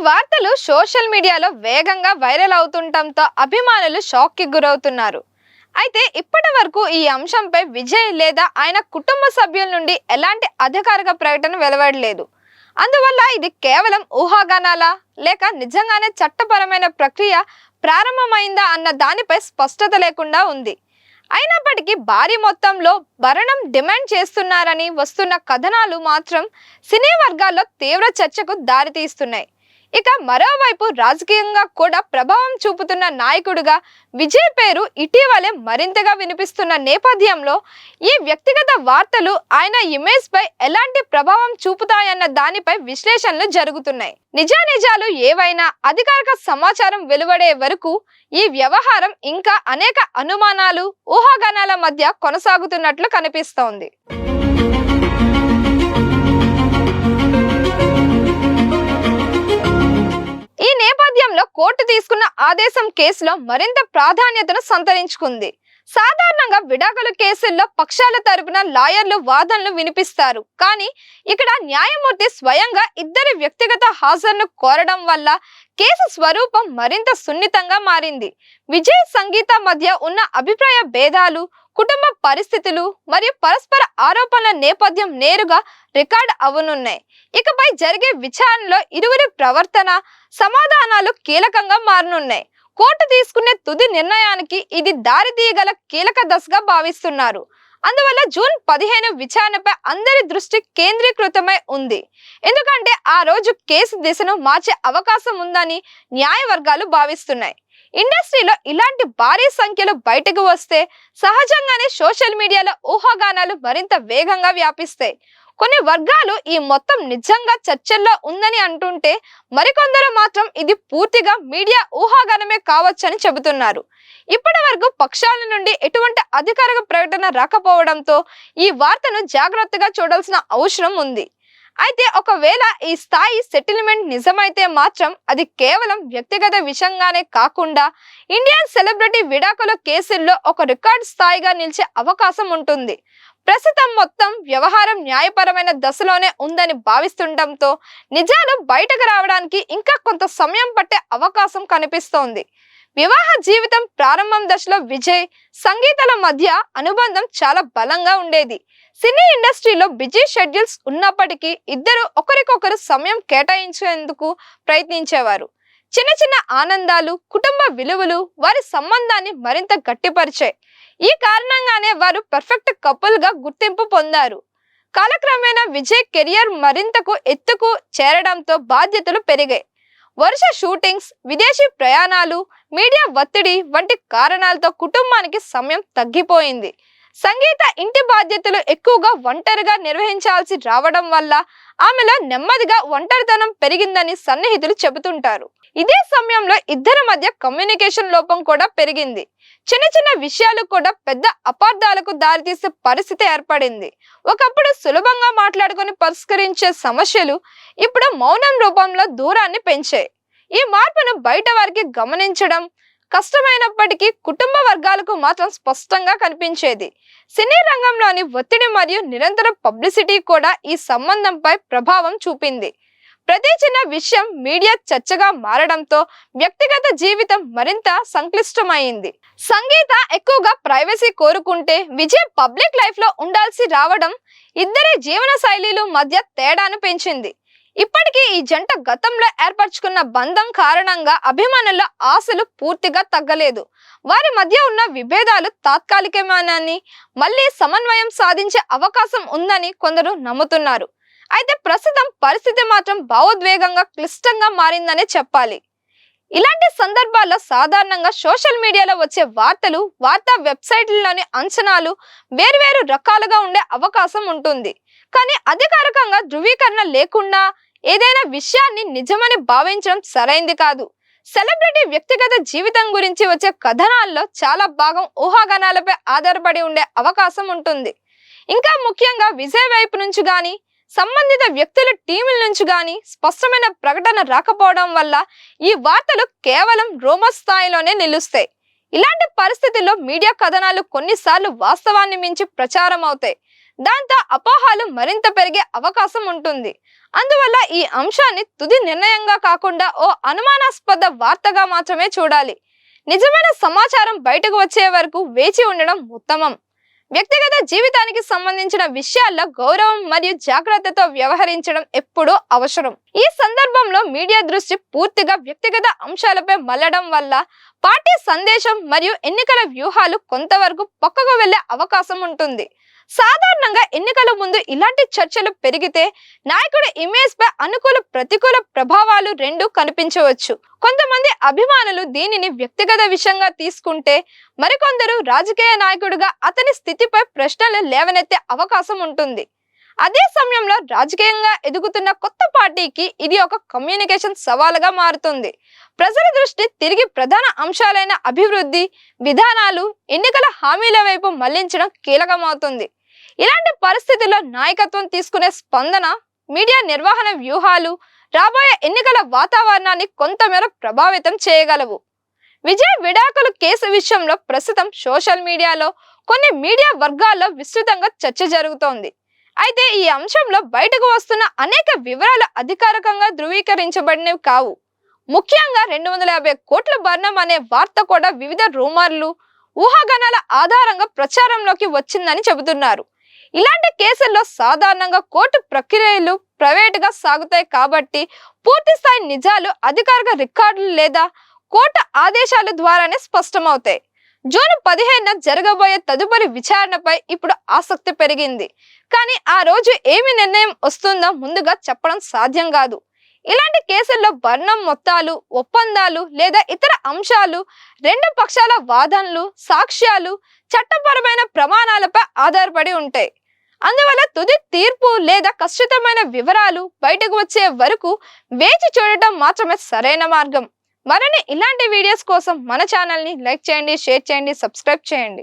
వార్తలు సోషల్ మీడియాలో వేగంగా వైరల్ అవుతుండటంతో అభిమానులు షాక్ కి గురవుతున్నారు. అయితే ఇప్పటి వరకు ఈ అంశంపై విజయ్ లేదా ఆయన కుటుంబ సభ్యుల నుండి ఎలాంటి అధికారిక ప్రకటన వెలువడలేదు. అందువల్ల ఇది కేవలం ఊహాగానాలా లేక నిజంగానే చట్టపరమైన ప్రక్రియ ప్రారంభమైందా అన్న దానిపై స్పష్టత లేకుండా ఉంది. అయినప్పటికీ భారీ మొత్తంలో భరణం డిమాండ్ చేస్తున్నారని వస్తున్న కథనాలు మాత్రం సినీ వర్గాల్లో తీవ్ర చర్చకు దారితీస్తున్నాయి. ఇక మరోవైపు రాజకీయంగా కూడా ప్రభావం చూపుతున్న నాయకుడిగా విజయ్ పేరు ఇటీవలే మరింతగా వినిపిస్తున్న నేపథ్యంలో ఈ వ్యక్తిగత వార్తలు ఆయన ఇమేజ్ పై ఎలాంటి ప్రభావం చూపుతాయన్న దానిపై విశ్లేషణలు జరుగుతున్నాయి. నిజానిజాలు ఏవైనా అధికారిక సమాచారం వెలువడే వరకు ఈ వ్యవహారం ఇంకా అనేక అనుమానాలు, ఊహాగానాల మధ్య కొనసాగుతున్నట్లు కనిపిస్తోంది. ఈ నేపథ్యంలో కోర్టు తీసుకున్న ఆదేశం కేసులో మరింత ప్రాధాన్యతను సంతరించుకుంది. సాధారణంగా విడాకుల కేసుల్లో పక్షాల తరపున లాయర్లు వాదనలు వినిపిస్తారు. కానీ ఇక్కడ న్యాయమూర్తి స్వయంగా ఇద్దరి వ్యక్తిగత హాజరును కోరడం వల్ల కేసు స్వరూపం మరింత సున్నితంగా మారింది. విజయ్, సంగీత మధ్య ఉన్న అభిప్రాయ భేదాలు, కుటుంబ పరిస్థితులు మరియు పరస్పర ఆరోపణల నేపథ్యం నేరుగా రికార్డ్ అవనున్నాయి. ఇకపై జరిగే విచారణలో ఇరువురి ప్రవర్తన, సమాధానాలు కీలకంగా మారనున్నాయి. కోర్టు తీసుకునే తుది నిర్ణయానికి ఇది దారి తీయగల కీలక దశగా భావిస్తున్నారు. అందువల్ల జూన్ 15 విచారణపై అందరి దృష్టి కేంద్రీకృతమై ఉంది. ఎందుకంటే ఆ రోజు కేసు దిశను మార్చే అవకాశం ఉందని న్యాయ వర్గాలు భావిస్తున్నాయి. ఇండస్ట్రీలో ఇలాంటి భారీ సంఖ్యలో బయటకు వస్తే సహజంగానే సోషల్ మీడియాలో ఊహాగానాలు మరింత వేగంగా వ్యాపిస్తాయి. కొన్ని వర్గాలు ఈ మొత్తం నిజంగా చర్చల్లో ఉందని అంటుంటే, మరికొందరు మాత్రం ఇది పూర్తిగా మీడియా ఊహాగానమే కావచ్చని చెబుతున్నారు. ఇప్పటి వరకు పక్షాల నుండి ఎటువంటి అధికారిక ప్రకటన రాకపోవడంతో ఈ వార్తను జాగ్రత్తగా చూడాల్సిన అవసరం ఉంది. అయితే ఒకవేళ ఈ స్థాయి సెటిల్మెంట్ నిజమైతే మాత్రం అది కేవలం వ్యక్తిగత విషయంగానే కాకుండా ఇండియన్ సెలబ్రిటీ విడాకుల కేసుల్లో ఒక రికార్డ్ స్థాయిగా నిలిచే అవకాశం ఉంటుంది. ప్రస్తుతం మొత్తం వ్యవహారం న్యాయపరమైన దశలోనే ఉందని భావిస్తుండటంతో నిజాలు బయటకు రావడానికి ఇంకా కొంత సమయం పట్టే అవకాశం కనిపిస్తోంది. వివాహ జీవితం ప్రారంభం దశలో విజయ్, సంగీతల మధ్య అనుబంధం చాలా బలంగా ఉండేది. సినీ ఇండస్ట్రీలో బిజీ షెడ్యూల్స్ ఉన్నప్పటికీ ఇద్దరు ఒకరికొకరు సమయం కేటాయించేందుకు ప్రయత్నించేవారు. చిన్న చిన్న ఆనందాలు, కుటుంబ విలువలు వారి సంబంధాన్ని మరింత గట్టిపరిచాయి. ఈ కారణంగానే వారు పర్ఫెక్ట్ కపుల్ గా గుర్తింపు పొందారు. కాలక్రమేణా విజయ్ కెరియర్ మరింతకు ఎత్తుకు చేరడంతో బాధ్యతలు పెరిగాయి. వరుస షూటింగ్స్, విదేశీ ప్రయాణాలు, మీడియా ఒత్తిడి వంటి కారణాలతో కుటుంబానికి సమయం తగ్గిపోయింది. సంగీత ఇంటి బాధ్యతలు ఎక్కువగా ఒంటరిగా నిర్వహించాల్సి రావడం వల్ల ఆమెలో నెమ్మదిగా ఒంటరితనం పెరిగిందని సన్నిహితులు చెబుతుంటారు. ఇదే సమయంలో ఇద్దరి మధ్య కమ్యూనికేషన్ లోపం కూడా పెరిగింది. చిన్న చిన్న విషయాలు కూడా పెద్ద అపార్థాలకు దారితీసే పరిస్థితి ఏర్పడింది. ఒకప్పుడు సులభంగా మాట్లాడుకొని పరిష్కరించే సమస్యలు ఇప్పుడు మౌనం రూపంలో దూరాన్ని పెంచాయి. ఈ మార్పును బయట వారికి గమనించడం కష్టమైనప్పటికీ కుటుంబ వర్గాలకు మాత్రం స్పష్టంగా కనిపించేది. సినీ రంగంలోని ఒత్తిడి మరియు నిరంతర పబ్లిసిటీ కూడా ఈ సంబంధంపై ప్రభావం చూపింది. ప్రతి చిన్న విషయం మీడియా చర్చగా మారడంతో వ్యక్తిగత జీవితం మరింత సంక్లిష్టమైంది. సంగీత ఎక్కువగా ప్రైవసీ కోరుకుంటే విజయ్ పబ్లిక్ లైఫ్ లో ఉండాల్సి రావడం ఇద్దరి జీవన శైలిల మధ్య తేడాను పెంచింది. ఇప్పటికీ ఈ జంట గతంలో ఏర్పరచుకున్న బంధం కారణంగా అభిమానుల ఆశలు పూర్తిగా తగ్గలేదు. వారి మధ్య ఉన్న విభేదాలు తాత్కాలికమేనని, మళ్ళీ సమన్వయం సాధించే అవకాశం ఉందని కొందరు నమ్ముతున్నారు. అయితే ప్రస్తుతం పరిస్థితి మాత్రం భావోద్వేగంగా క్లిష్టంగా మారిందనే చెప్పాలి. ఇలాంటి సందర్భాల్లో సాధారణంగా సోషల్ మీడియాలో వచ్చే వార్తలు, వార్తా వెబ్సైట్లలోని అంచనాలు వేర్వేరు రకాలుగా ఉండే అవకాశం ఉంటుంది. కానీ అధికారికంగా ధృవీకరణ లేకుండా ఏదైనా విషయాన్ని నిజమని భావించడం సరైంది కాదు. సెలబ్రిటీ వ్యక్తిగత జీవితం గురించి వచ్చే కథనాల్లో చాలా భాగం ఊహాగానాలపై ఆధారపడి ఉండే అవకాశం ఉంటుంది. ఇంకా ముఖ్యంగా విజయ్ వైపు నుంచి గాని, సంబంధిత వ్యక్తుల టీముల నుంచి గాని స్పష్టమైన ప్రకటన రాకపోవడం వల్ల ఈ వార్తలు కేవలం రూమర్ స్థాయిలోనే నిలుస్తాయి. ఇలాంటి పరిస్థితుల్లో మీడియా కథనాలు కొన్నిసార్లు వాస్తవాన్ని మించి ప్రచారం అవుతాయి. దాంతో అపోహలు మరింత పెరిగే అవకాశం ఉంటుంది. అందువల్ల ఈ అంశాన్ని తుది నిర్ణయంగా కాకుండా ఓ అనుమానాస్పద వార్తగా మాత్రమే చూడాలి. నిజమైన సమాచారం బయటకు వచ్చే వరకు వేచి ఉండడం ఉత్తమం. వ్యక్తిగత జీవితానికి సంబంధించిన విషయాల్లో గౌరవం మరియు జాగ్రత్తతో వ్యవహరించడం ఎప్పుడూ అవసరం. ఈ సందర్భంలో మీడియా దృష్టి పూర్తిగా వ్యక్తిగత అంశాలపై మళ్లడం వల్ల పార్టీ సందేశం మరియు ఎన్నికల వ్యూహాలు కొంతవరకు పక్కకు వెళ్లే అవకాశం ఉంటుంది. సాధారణంగా ఎన్నికల ముందు ఇలాంటి చర్చలు పెరిగితే నాయకుడి ఇమేజ్ పై అనుకూల ప్రతికూల ప్రభావాలు రెండూ కనిపించవచ్చు. కొంతమంది అభిమానులు దీనిని వ్యక్తిగత విషయంగా తీసుకుంటే, మరికొందరు రాజకీయ నాయకుడిగా అతని స్థితిపై ప్రశ్నలు లేవనెత్తే అవకాశం ఉంటుంది. అదే సమయంలో రాజకీయంగా ఎదుగుతున్న కొత్త పార్టీకి ఇది ఒక కమ్యూనికేషన్ సవాలుగా మారుతుంది. ప్రజల దృష్టి తిరిగి ప్రధాన అంశాలైన అభివృద్ధి విధానాలు, ఎన్నికల హామీల వైపు మళ్లించడం కీలకమవుతుంది. ఇలాంటి పరిస్థితుల్లో నాయకత్వం తీసుకునే స్పందన, మీడియా నిర్వహణ వ్యూహాలు రాబోయే ఎన్నికల వాతావరణాన్ని కొంతమేర ప్రభావితం చేయగలవు. విజయ్ విడాకుల కేసు విషయంలో ప్రస్తుతం సోషల్ మీడియాలో కొన్ని మీడియా వర్గాల్లో విస్తృతంగా చర్చ జరుగుతోంది. అయితే ఈ అంశంలో బయటకు వస్తున్న అనేక వివరాలు అధికారికంగా ధృవీకరించబడినవి కావు. ముఖ్యంగా 250 కోట్ల భరణం అనే వార్త కూడా వివిధ రూమర్లు, ఊహాగానాల ఆధారంగా ప్రచారంలోకి వచ్చిందని చెబుతున్నారు. ఇలాంటి కేసుల్లో సాధారణంగా కోర్టు ప్రక్రియలు ప్రైవేటుగా సాగుతాయి కాబట్టి పూర్తి స్థాయి నిజాలు అధికారిక రికార్డులు లేదా కోర్టు ఆదేశాల ద్వారానే స్పష్టమవుతాయి. జూన్ 15న జరగబోయే తదుపరి విచారణపై ఇప్పుడు ఆసక్తి పెరిగింది. కానీ ఆ రోజు ఏమి నిర్ణయం వస్తుందో ముందుగా చెప్పడం సాధ్యం కాదు. ఇలాంటి కేసుల్లో భరణం మొత్తాలు, ఒప్పందాలు లేదా ఇతర అంశాలు రెండు పక్షాల వాదనలు, సాక్ష్యాలు, చట్టపరమైన ప్రమాణాలపై ఆధారపడి ఉంటాయి. అందువల్ల తుది తీర్పు లేదా ఖచ్చితమైన వివరాలు బయటకు వచ్చే వరకు వేచి చూడటం మాత్రమే సరైన మార్గం. మరిన్ని ఇలాంటి వీడియోస్ కోసం మన ఛానల్ని లైక్ చేయండి, షేర్ చేయండి, సబ్స్క్రైబ్ చేయండి.